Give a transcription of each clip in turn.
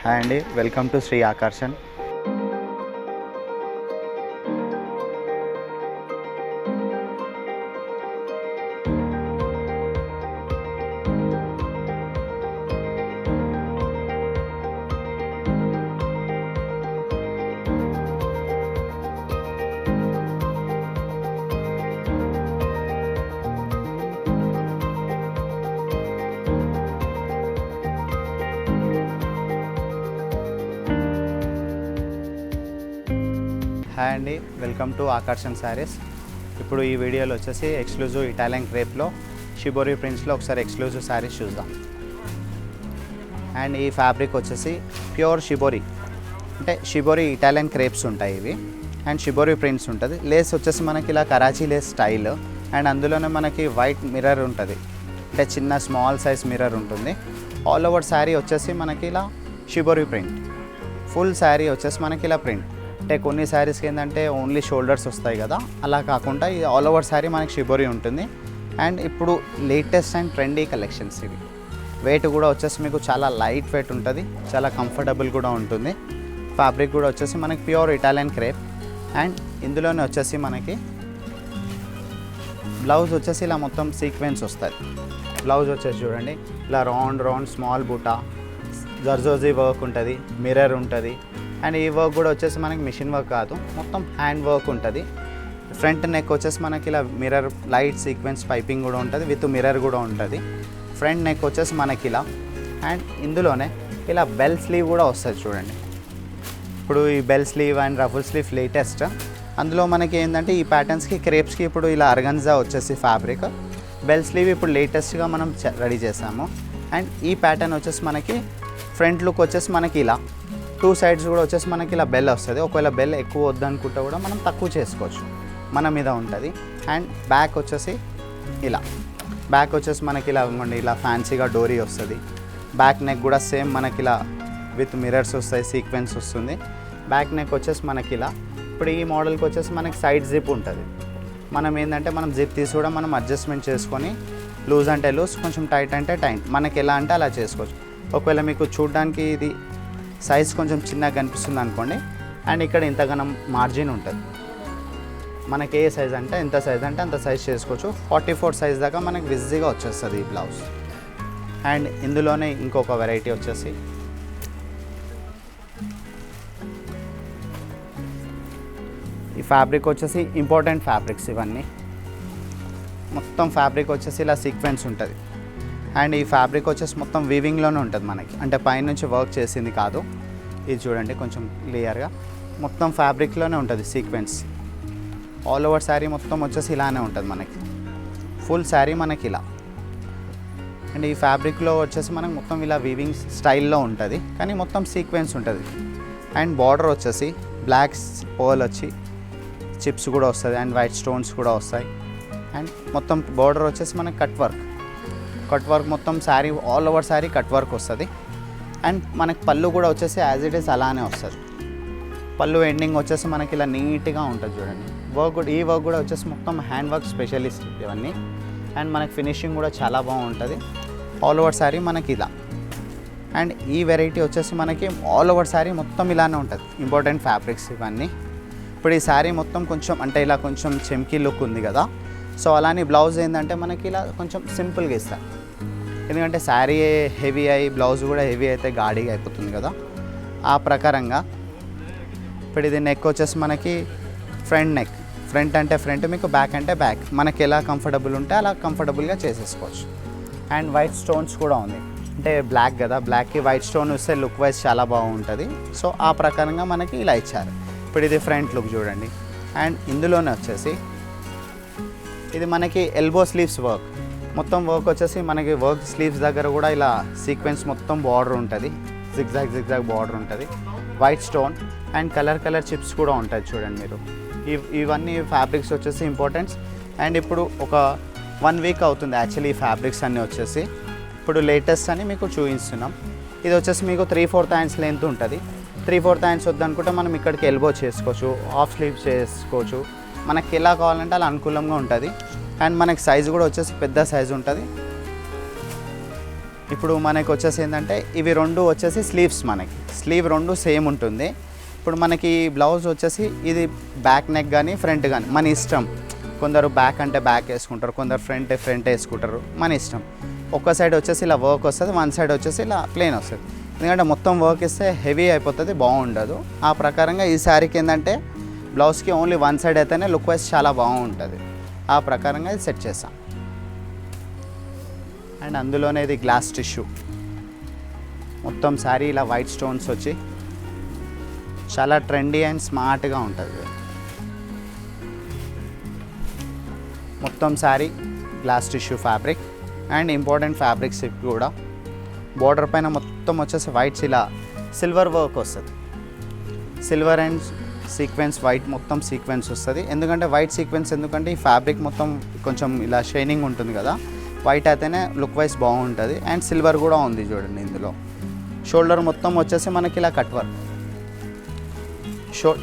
Hi అండి, welcome to Shri ఆకర్షణ్. Hi అండి, welcome to ఆకర్షణ్ saris. ఇప్పుడు ఈ వీడియోలో వచ్చేసి ఎక్స్క్లూజివ్ ఇటాలియన్ క్రేప్లో షిబోరి ప్రింట్స్లో ఒకసారి ఎక్స్క్లూజివ్ శారీస్ చూద్దాం. అండ్ ఈ ఫ్యాబ్రిక్ వచ్చేసి ప్యూర్ షిబోరి, అంటే షిబోరి ఇటాలియన్ క్రేప్స్ ఉంటాయి ఇవి. అండ్ షిబోరి ప్రింట్స్ ఉంటుంది. లేస్ వచ్చేసి మనకి ఇలా కరాచీ లేస్ స్టైల్. అండ్ అందులోనే మనకి వైట్ మిర్రర్ ఉంటుంది, అంటే చిన్న స్మాల్ సైజ్ మిర్రర్ ఉంటుంది. ఆల్ ఓవర్ శారీ వచ్చేసి మనకి ఇలా షిబోరి ప్రింట్. ఫుల్ శారీ వచ్చేసి మనకి ఇలా ప్రింట్. అంటే కొన్ని శారీస్కి ఏంటంటే ఓన్లీ షోల్డర్స్ వస్తాయి కదా, అలా కాకుండా ఇది ఆల్ ఓవర్ శారీ మనకి షిబోరి ఉంటుంది. అండ్ ఇప్పుడు లేటెస్ట్ అండ్ ట్రెండీ కలెక్షన్స్ ఇవి. వెయిట్ కూడా వచ్చేసి మీకు చాలా లైట్ వెయిట్ ఉంటుంది, చాలా కంఫర్టబుల్ కూడా ఉంటుంది. ఫ్యాబ్రిక్ కూడా వచ్చేసి మనకి ప్యూర్ ఇటాలియన్ క్రేప్. అండ్ ఇందులోనే వచ్చేసి మనకి బ్లౌజ్ వచ్చేసి ఇలా మొత్తం సీక్వెన్స్ వస్తుంది. బ్లౌజ్ వచ్చేసి చూడండి, ఇలా రౌండ్ స్మాల్ బూటా, జర్జోజీ వర్క్ ఉంటుంది, మిర్రర్ ఉంటుంది. అండ్ ఈ వర్క్ కూడా వచ్చేసి మనకి మిషన్ వర్క్ కాదు, మొత్తం హ్యాండ్ వర్క్ ఉంటుంది. ఫ్రంట్ నెక్ వచ్చేసి మనకి ఇలా మిర్రర్ లైట్ సీక్వెన్స్ పైపింగ్ కూడా ఉంటుంది, విత్ మిర్రర్ కూడా ఉంటుంది. ఫ్రంట్ నెక్ వచ్చేసి మనకి ఇలా. అండ్ ఇందులోనే ఇలా బెల్ స్లీవ్ కూడా వస్తుంది చూడండి. ఇప్పుడు ఈ bell sleeve and ruffle sleeve latest. అందులో మనకి ఏంటంటే ఈ ప్యాటర్న్స్కి క్రేప్స్కి ఇప్పుడు ఇలా ఆర్గన్జా వచ్చేసి ఫ్యాబ్రిక్. బెల్ స్లీవ్ ఇప్పుడు లేటెస్ట్గా మనం రెడీ చేసాము. అండ్ ఈ ప్యాటర్న్ వచ్చేసి మనకి ఫ్రంట్ లుక్ వచ్చేసి మనకి ఇలా 2 సైడ్స్ కూడా వచ్చేసి మనకి ఇలా బెల్ వస్తుంది. ఒకవేళ బెల్ ఎక్కువ వద్దనుకుంటే కూడా మనం తక్కువ చేసుకోవచ్చు, మన మీద ఉంటుంది. అండ్ బ్యాక్ వచ్చేసి ఇలా, బ్యాక్ వచ్చేసి మనకి ఇలా ఇవ్వండి, ఇలా ఫ్యాన్సీగా డోరీ వస్తుంది. బ్యాక్ నెక్ కూడా సేమ్ మనకి ఇలా విత్ మిర్రర్స్ వస్తాయి, సీక్వెన్స్ వస్తుంది. బ్యాక్ నెక్ వచ్చేసి మనకి ఇలా. ఇప్పుడు ఈ మోడల్కి వచ్చేసి మనకి సైడ్ జిప్ ఉంటుంది. మనం ఏంటంటే మనం జిప్ తీసి కూడా మనం అడ్జస్ట్మెంట్ చేసుకొని లూజ్ అంటే లూజ్, కొంచెం టైట్ అంటే టైట్, మనకి ఎలా అంటే అలా చేసుకోవచ్చు. ఒకవేళ మీకు చూడడానికి ఇది సైజ్ కొంచెం చిన్నగా కనిపిస్తుంది అనుకోండి, అండ్ ఇక్కడ ఇంతగానం మార్జిన్ ఉంటుంది. మనకి ఏ సైజ్ అంటే ఎంత సైజ్ అంటే అంత సైజ్ చేసుకోవచ్చు. 44 సైజ్ దాకా మనకి ఈజీగా వచ్చేస్తుంది ఈ బ్లౌజ్. అండ్ ఇందులోనే ఇంకొక వెరైటీ వచ్చేసి ఈ ఫ్యాబ్రిక్ వచ్చేసి ఇంపార్టెంట్ ఫ్యాబ్రిక్స్ ఇవన్నీ. మొత్తం ఫ్యాబ్రిక్ వచ్చేసి ఇలా సీక్వెన్స్ ఉంటుంది. అండ్ ఈ ఫ్యాబ్రిక్ వచ్చేసి మొత్తం వీవింగ్లోనే ఉంటుంది మనకి, అంటే పైనుంచి వర్క్ చేసింది కాదు. ఇది చూడండి కొంచెం క్లియర్గా, మొత్తం ఫ్యాబ్రిక్లోనే ఉంటుంది సీక్వెన్స్. ఆల్ ఓవర్ శారీ మొత్తం వచ్చేసి ఇలానే ఉంటుంది మనకి. ఫుల్ శారీ మనకి ఇలా. అండ్ ఈ ఫ్యాబ్రిక్లో వచ్చేసి మనకి మొత్తం ఇలా వీవింగ్ స్టైల్లో ఉంటుంది, కానీ మొత్తం సీక్వెన్స్ ఉంటుంది. అండ్ బార్డర్ వచ్చేసి బ్లాక్ పర్ల్ వచ్చి చిప్స్ కూడా వస్తుంది, అండ్ వైట్ స్టోన్స్ కూడా వస్తాయి. అండ్ మొత్తం బార్డర్ వచ్చేసి మనకి కట్ వర్క్ మొత్తం sari all over sari cut work వస్తుంది. అండ్ మనకి పళ్ళు కూడా వచ్చేసి యాజ్ ఇట్ ఈస్ అలానే వస్తుంది. పళ్ళు ఎండింగ్ వచ్చేసి మనకి ఇలా నీట్గా ఉంటుంది చూడండి. ఈ వర్క్ కూడా వచ్చేసి మొత్తం హ్యాండ్ వర్క్ స్పెషలిస్ట్ ఇవన్నీ. అండ్ మనకి ఫినిషింగ్ కూడా చాలా బాగుంటుంది. ఆల్ ఓవర్ శారీ మనకి ఇలా. అండ్ ఈ వెరైటీ వచ్చేసి మనకి ఆల్ ఓవర్ శారీ మొత్తం ఇలానే ఉంటుంది. ఇంపార్టెంట్ ఫ్యాబ్రిక్స్ ఇవన్నీ. ఇప్పుడు ఈ శారీ మొత్తం కొంచెం అంటే ఇలా కొంచెం చెమ్కీ లుక్ ఉంది కదా, సో అలానే బ్లౌజ్ ఏంటంటే మనకి ఇలా కొంచెం సింపుల్గా ఇస్తారు. ఎందుకంటే శారీ హెవీ అయ్యి బ్లౌజ్ కూడా హెవీ అయితే గాడిగా అయిపోతుంది కదా, ఆ ప్రకారంగా. ఇప్పుడు ఇది నెక్ వచ్చేసి మనకి ఫ్రంట్ నెక్. ఫ్రంట్ అంటే ఫ్రంట్, మీకు బ్యాక్ అంటే బ్యాక్. మనకి ఎలా కంఫర్టబుల్ ఉంటే అలా కంఫర్టబుల్గా చేసేసుకోవచ్చు. అండ్ వైట్ స్టోన్స్ కూడా ఉంది, అంటే బ్లాక్ కదా, బ్లాక్కి వైట్ స్టోన్ వస్తే లుక్ వైజ్ చాలా బాగుంటుంది. సో ఆ ప్రకారంగా మనకి ఇలా ఇచ్చారు. ఇప్పుడు ఇది ఫ్రంట్ లుక్ చూడండి. అండ్ ఇందులోనే వచ్చేసి ఇది మనకి ఎల్బో స్లీవ్స్ వర్క్. మొత్తం వర్క్ వచ్చేసి మనకి వర్క్ స్లీవ్స్ దగ్గర కూడా ఇలా సీక్వెన్స్ మొత్తం బార్డర్ ఉంటుంది, జిగ్జాగ్ బార్డర్ ఉంటుంది, white stone. And colour chips కూడా ఉంటుంది చూడండి మీరు. ఇవన్నీ ఫ్యాబ్రిక్స్ వచ్చేసి ఇంపార్టెంట్స్. అండ్ ఇప్పుడు ఒక 1 వీక్ అవుతుంది యాక్చువల్లీ ఈ ఫ్యాబ్రిక్స్ అన్నీ వచ్చేసి. ఇప్పుడు లేటెస్ట్ అని మీకు చూపిస్తున్నాం. ఇది వచ్చేసి మీకు 3/4 ఇంచ్ లెంత్ ఉంటుంది. 3/4 ఇంచ్ వద్దనుకుంటే మనం ఇక్కడికి ఎల్బో చేసుకోవచ్చు, హాఫ్ స్లీవ్ చేసుకోవచ్చు, మనకి ఎలా కావాలంటే అలా అనుకూలంగా ఉంటుంది. అండ్ మనకి సైజు కూడా వచ్చేసి పెద్ద సైజు ఉంటుంది. ఇప్పుడు మనకి వచ్చేసి ఏంటంటే ఇవి రెండు వచ్చేసి స్లీవ్స్, మనకి స్లీవ్ రెండు సేమ్ ఉంటుంది. ఇప్పుడు మనకి బ్లౌజ్ వచ్చేసి ఇది బ్యాక్ నెక్ కానీ ఫ్రంట్ కానీ మన ఇష్టం. కొందరు బ్యాక్ అంటే బ్యాక్ వేసుకుంటారు, కొందరు ఫ్రంట్ వేసుకుంటారు, మన ఇష్టం. ఒక్క సైడ్ వచ్చేసి ఇలా వర్క్ వస్తుంది, వన్ సైడ్ వచ్చేసి ఇలా ప్లెయిన్ వస్తుంది. ఎందుకంటే మొత్తం వర్క్ ఇస్తే హెవీ అయిపోతుంది, బాగుండదు. ఆ ప్రకారంగా ఈ శారీకి ఏంటంటే బ్లౌజ్కి ఓన్లీ వన్ సైడ్ అయితేనే లుక్ వైజ్ చాలా బాగుంటుంది. ఆ ప్రకారంగా ఇది సెట్ చేస్తాం. అండ్ అందులోనే ఇది గ్లాస్ టిష్యూ, మొత్తం శారీ ఇలా వైట్ స్టోన్స్ వచ్చి చాలా ట్రెండీ అండ్ స్మార్ట్గా ఉంటుంది. మొత్తం sari glass tissue fabric and important fabrics కూడా. బోర్డర్ పైన మొత్తం వచ్చేసి వైట్స్ ఇలా సిల్వర్ వర్క్ వస్తుంది. సిల్వర్ అండ్ సీక్వెన్స్ వైట్ మొత్తం సీక్వెన్స్ వస్తుంది. ఎందుకంటే వైట్ సీక్వెన్స్ ఎందుకంటే ఈ ఫ్యాబ్రిక్ మొత్తం కొంచెం ఇలా షైనింగ్ ఉంటుంది కదా, వైట్ అయితేనే లుక్ వైజ్ బాగుంటుంది. అండ్ సిల్వర్ కూడా ఉంది చూడండి ఇందులో. షోల్డర్ మొత్తం వచ్చేసి మనకి ఇలా కట్ వర్క్.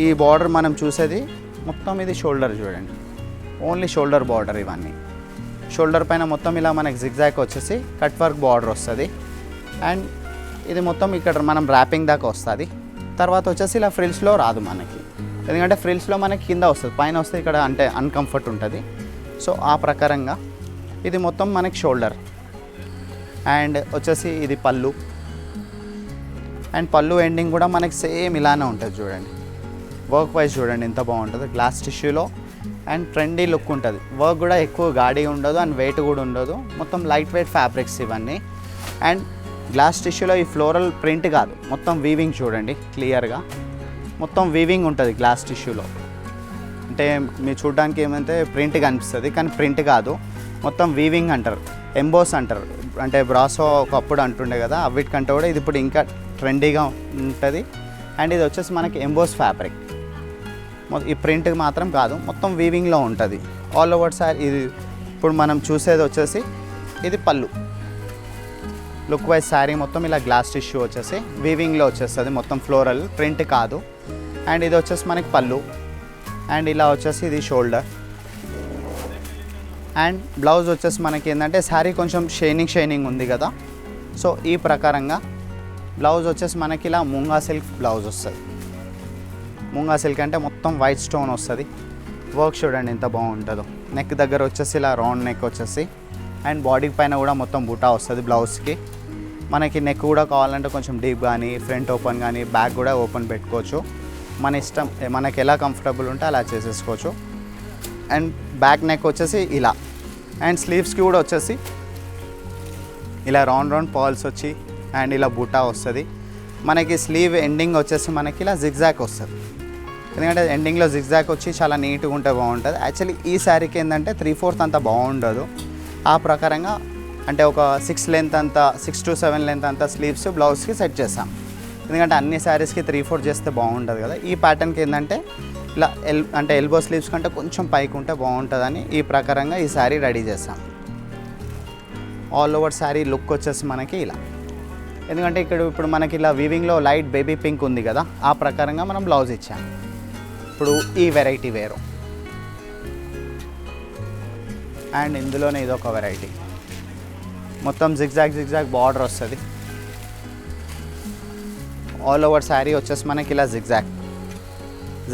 ఈ బార్డర్ మనం చూసేది మొత్తం ఇది షోల్డర్ చూడండి, ఓన్లీ షోల్డర్ బార్డర్ ఇవన్నీ. షోల్డర్ పైన మొత్తం ఇలా మనకి జిగ్జాగ్ వచ్చేసి కట్ వర్క్ బార్డర్ వస్తుంది. అండ్ ఇది మొత్తం ఇక్కడ మనం ర్యాపింగ్ దాకా వస్తుంది. తర్వాత వచ్చేసి ఇలా ఫ్రిల్స్లో రాదు మనకి, ఎందుకంటే ఫ్రిల్స్లో మనకి కింద వస్తుంది, పైన వస్తే ఇక్కడ అంటే అన్కంఫర్ట్ ఉంటుంది. సో ఆ ప్రకారంగా ఇది మొత్తం మనకి షోల్డర్. అండ్ వచ్చేసి ఇది పళ్ళు. అండ్ పళ్ళు ఎండింగ్ కూడా మనకి సేమ్ ఇలానే ఉంటుంది చూడండి. వర్క్ వైజ్ చూడండి ఎంత బాగుంటుంది గ్లాస్ టిష్యూలో. అండ్ ట్రెండీ లుక్ ఉంటుంది. వర్క్ కూడా ఎక్కువ గాడి ఉండదు అండ్ వెయిట్ కూడా ఉండదు. మొత్తం లైట్ వెయిట్ ఫ్యాబ్రిక్స్ ఇవన్నీ. అండ్ గ్లాస్ టిష్యూలో ఈ ఫ్లోరల్ ప్రింట్ కాదు, మొత్తం వీవింగ్ చూడండి క్లియర్గా. మొత్తం వీవింగ్ ఉంటుంది గ్లాస్ టిష్యూలో. అంటే మీరు చూడడానికి ఏమంటే ప్రింట్ కనిపిస్తుంది, కానీ ప్రింట్ కాదు, మొత్తం వీవింగ్ అంటారు, ఎంబోస్ అంటారు. అంటే బ్రాసో ఒకప్పుడు అంటుండే కదా, అవిటికంటే కూడా ఇది ఇప్పుడు ఇంకా ట్రెండీగా ఉంటుంది. అండ్ ఇది వచ్చేసి మనకి ఎంబోస్ ఫ్యాబ్రిక్. ఈ ప్రింట్ మాత్రం కాదు, మొత్తం వీవింగ్లో ఉంటుంది ఆల్ ఓవర్ సారీ. ఇది ఇప్పుడు మనం చూసేది వచ్చేసి ఇది పళ్ళు. లుక్ వైజ్ శారీ మొత్తం ఇలా గ్లాస్ టిష్యూ వచ్చేసి వీవింగ్లో వచ్చేస్తుంది, మొత్తం ఫ్లోరల్ ప్రింట్ కాదు. అండ్ ఇది వచ్చేసి మనకి పళ్ళు. అండ్ ఇలా వచ్చేసి ఇది షోల్డర్. అండ్ బ్లౌజ్ వచ్చేసి మనకి ఏంటంటే శారీ కొంచెం షైనింగ్ ఉంది కదా, సో ఈ ప్రకారంగా బ్లౌజ్ వచ్చేసి మనకి ఇలా ముంగా సిల్క్ బ్లౌజ్ వస్తుంది. ముంగా సిల్క్ అంటే మొత్తం వైట్ స్టోన్ వస్తుంది. వర్క్ చూడండి ఎంత బాగుంటుందో. నెక్ దగ్గర వచ్చేసి ఇలా రౌండ్ నెక్ వచ్చేసి అండ్ బాడీ పైన కూడా మొత్తం బుటా వస్తుంది బ్లౌజ్కి. మనకి నెక్ కూడా కావాలంటే కొంచెం డీప్ కానీ ఫ్రంట్ ఓపెన్ కానీ బ్యాక్ కూడా ఓపెన్ పెట్టుకోవచ్చు, మన ఇష్టం, మనకి ఎలా కంఫర్టబుల్ ఉంటే అలా చేసేసుకోవచ్చు. అండ్ బ్యాక్ నెక్ వచ్చేసి ఇలా. అండ్ స్లీవ్స్కి కూడా వచ్చేసి ఇలా రౌండ్ పర్ల్స్ వచ్చి అండ్ ఇలా బుటా వస్తుంది. మనకి స్లీవ్ ఎండింగ్ వచ్చేసి మనకి ఇలా జిగ్జాగ్ వస్తుంది, ఎందుకంటే ఎండింగ్లో జిగ్జాగ్ వచ్చి చాలా నీట్గా ఉంటే బాగుంటుంది. యాక్చువల్లీ ఈ శారీకి ఏంటంటే 3/4 అంతా బాగుండదు. ఆ ప్రకారంగా అంటే ఒక 6 to 7 లెంత్ అంతా స్లీవ్స్ బ్లౌజ్కి సెట్ చేస్తాం, ఎందుకంటే అన్ని శారీస్కి 3/4 చేస్తే బాగుంటుంది కదా. ఈ ప్యాటర్న్కి ఏంటంటే ఇలా అంటే ఎల్బో స్లీవ్స్ కంటే కొంచెం పైకి ఉంటే బాగుంటుందని ఈ ప్రకారంగా ఈ శారీ రెడీ చేస్తాం. ఆల్ ఓవర్ శారీ లుక్ వచ్చేసి మనకి ఇలా, ఎందుకంటే ఇప్పుడు మనకి ఇలా వీవింగ్లో లైట్ బేబీ పింక్ ఉంది కదా, ఆ ప్రకారంగా మనం బ్లౌజ్ ఇచ్చాం. ఇప్పుడు ఈ వెరైటీ వేరు. అండ్ ఇందులోనే ఇదొక వెరైటీ, మొత్తం జిగ్జాగ్ బార్డర్ వస్తుంది. ఆల్ ఓవర్ శారీ వచ్చేసి మనకి ఇలా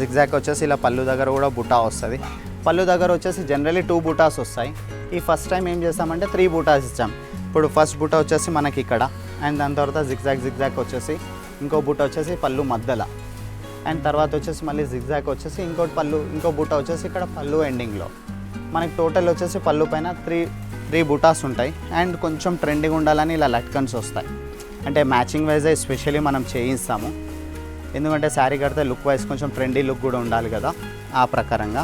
జిగ్జాగ్ వచ్చేసి ఇలా పళ్ళు దగ్గర కూడా బుటా వస్తుంది. పళ్ళు దగ్గర వచ్చేసి జనరల్లీ 2 బుటాస్ వస్తాయి. ఈ ఫస్ట్ టైం ఏం చేస్తామంటే 3 బుటాస్ ఇచ్చాం. ఇప్పుడు ఫస్ట్ బుటా వచ్చేసి మనకి ఇక్కడ, అండ్ దాని తర్వాత జిగ్జాగ్ వచ్చేసి ఇంకో బుట్ట వచ్చేసి పళ్ళు మధ్యలో, అండ్ తర్వాత వచ్చేసి మళ్ళీ జిగ్జాగ్ వచ్చేసి ఇంకో బుట్ట వచ్చేసి ఇక్కడ పళ్ళు ఎండింగ్లో. మనకి టోటల్ వచ్చేసి పళ్ళు పైన 3 బుటాస్ ఉంటాయి. అండ్ కొంచెం ట్రెండింగ్ ఉండాలని ఇలా లట్కన్స్ వస్తాయి, అంటే మ్యాచింగ్ వైజ్ ఎస్పెషల్లీ మనం చేయిస్తాము, ఎందుకంటే శారీ కడితే లుక్ వైజ్ కొంచెం ట్రెండీ లుక్ కూడా ఉండాలి కదా, ఆ ప్రకారంగా.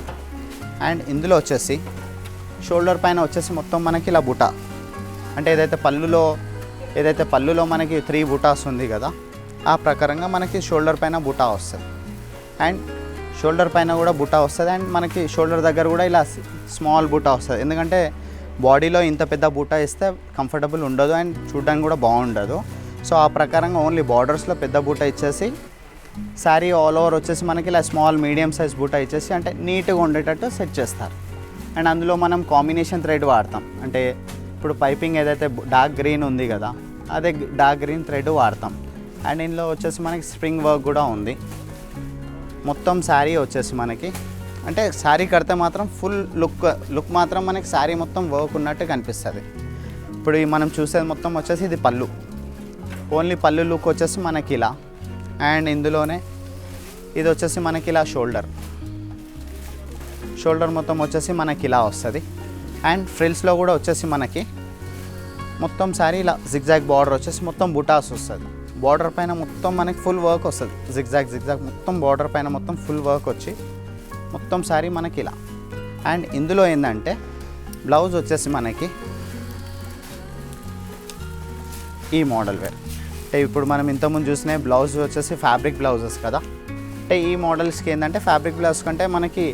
అండ్ ఇందులో వచ్చేసి షోల్డర్ పైన వచ్చేసి మొత్తం మనకి ఇలా బుటా, అంటే ఏదైతే పళ్ళులో మనకి 3 బుటాస్ ఉంది కదా, ఆ ప్రకారంగా మనకి షోల్డర్ పైన బుటా వస్తుంది. అండ్ షోల్డర్ పైన కూడా బుటా వస్తుంది. అండ్ మనకి షోల్డర్ దగ్గర కూడా ఇలా స్మాల్ బుటా వస్తుంది, ఎందుకంటే బాడీలో ఇంత పెద్ద బుటా ఇస్తే కంఫర్టబుల్ ఉండదు అండ్ చూడడానికి కూడా బాగుండదు. సో ఆ ప్రకారంగా ఓన్లీ బార్డర్స్లో పెద్ద బుటా ఇచ్చేసి శారీ ఆల్ ఓవర్ వచ్చేసి మనకి ఇలా స్మాల్ మీడియం సైజ్ బుటా ఇచ్చేసి అంటే నీట్గా ఉండేటట్టు సెట్ చేస్తారు. అండ్ అందులో మనం కాంబినేషన్ థ్రెడ్ వాడతాం, అంటే ఇప్పుడు పైపింగ్ ఏదైతే డార్క్ గ్రీన్ ఉంది కదా, అదే డార్క్ గ్రీన్ థ్రెడ్ వాడతాం. అండ్ ఇందులో వచ్చేసి మనకి స్ప్రింగ్ వర్క్ కూడా ఉంది. మొత్తం శారీ వచ్చేసి మనకి అంటే శారీ కడితే మాత్రం ఫుల్ లుక్ మాత్రం మనకి శారీ మొత్తం వర్క్ ఉన్నట్టు కనిపిస్తుంది. ఇప్పుడు మనం చూసేది మొత్తం వచ్చేసి ఇది పళ్ళు, ఓన్లీ పళ్ళు లుక్ వచ్చేసి మనకి ఇలా. అండ్ ఇందులోనే ఇది వచ్చేసి మనకి ఇలా షోల్డర్ మొత్తం వచ్చేసి మనకి ఇలా వస్తుంది. అండ్ ఫ్రిల్స్లో కూడా వచ్చేసి మనకి మొత్తం శారీ ఇలా జిగ్జాగ్ బార్డర్ వచ్చేసి మొత్తం బుటాస్ వస్తుంది. బార్డర్ పైన మొత్తం మనకి ఫుల్ వర్క్ వస్తుంది. జిగ్జాగ్ మొత్తం బార్డర్ పైన మొత్తం ఫుల్ వర్క్ వచ్చి మొత్తం శారీ మనకి ఇలా. అండ్ ఇందులో ఏంటంటే బ్లౌజ్ వచ్చేసి మనకి ఈ మోడల్ వేర్. అంటే ఇప్పుడు మనం ఇంతకుముందు చూసిన బ్లౌజ్ వచ్చేసి ఫ్యాబ్రిక్ బ్లౌజెస్ కదా. అంటే ఈ మోడల్స్కి ఏంటంటే ఫ్యాబ్రిక్ బ్లౌజ్ కంటే మనకి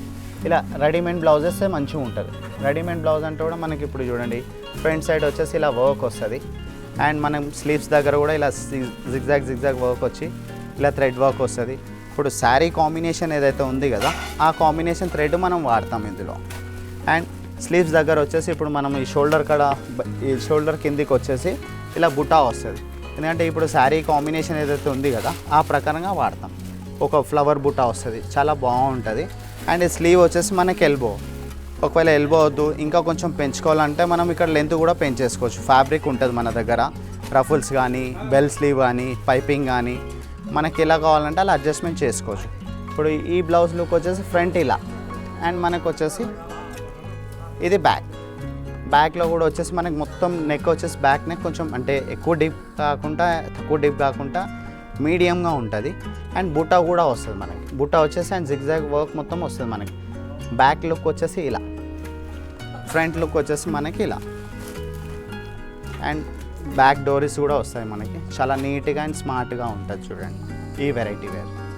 ఇలా రెడీమేడ్ బ్లౌజెస్ మంచిగా ఉంటుంది. రెడీమేడ్ బ్లౌజ్ అంటే కూడా మనకి ఇప్పుడు చూడండి ఫ్రంట్ సైడ్ వచ్చేసి ఇలా వర్క్ వస్తుంది. అండ్ మనం స్లీవ్స్ దగ్గర కూడా ఇలా జిగ్జాగ్ వర్క్ వచ్చి ఇలా థ్రెడ్ వర్క్ వస్తుంది. ఇప్పుడు శారీ కాంబినేషన్ ఏదైతే ఉంది కదా ఆ కాంబినేషన్ థ్రెడ్ మనం వాడతాం ఇందులో. అండ్ స్లీవ్స్ దగ్గర వచ్చేసి ఇప్పుడు మనం ఈ షోల్డర్ కిందికి వచ్చేసి ఇలా బుటా వస్తుంది. ఎందుకంటే ఇప్పుడు శారీ కాంబినేషన్ ఏదైతే ఉంది కదా ఆ ప్రకారంగా వాడతాం. ఒక ఫ్లవర్ బుటా వస్తుంది, చాలా బాగుంటుంది. అండ్ స్లీవ్ వచ్చేసి మనకి ఎల్బో, ఒకవేళ ఎల్బో వద్దు ఇంకా కొంచెం పెంచుకోవాలంటే మనం ఇక్కడ లెంత్ కూడా పెంచేసుకోవచ్చు. ఫ్యాబ్రిక్ ఉంటుంది మన దగ్గర, రఫుల్స్ కానీ బెల్ స్లీవ్ కానీ పైపింగ్ కానీ మనకి ఎలా కావాలంటే అలా అడ్జస్ట్మెంట్ చేసుకోవచ్చు. ఇప్పుడు ఈ బ్లౌజ్ లుక్ వచ్చేసి ఫ్రంట్ ఇలా. అండ్ మనకు వచ్చేసి ఇది బ్యాక్లో కూడా వచ్చేసి మనకి మొత్తం నెక్ వచ్చేసి బ్యాక్ నెక్ కొంచెం అంటే ఎక్కువ డీప్ కాకుండా తక్కువ డీప్ కాకుండా మీడియంగా ఉంటుంది. అండ్ బుట్టా కూడా వస్తుంది మనకి. బుట్టా వచ్చేసి అండ్ జిగ్జాగ్ వర్క్ మొత్తం వస్తుంది మనకి. బ్యాక్ లుక్ వచ్చేసి ఇలా, ఫ్రంట్ లుక్ వచ్చేసి మనకి ఇలా. అండ్ బ్యాక్ డోరీస్ కూడా వస్తాయి మనకి. చాలా నీట్గా అండ్ స్మార్ట్గా ఉంటుంది చూడండి ఈ వెరైటీ వేర్.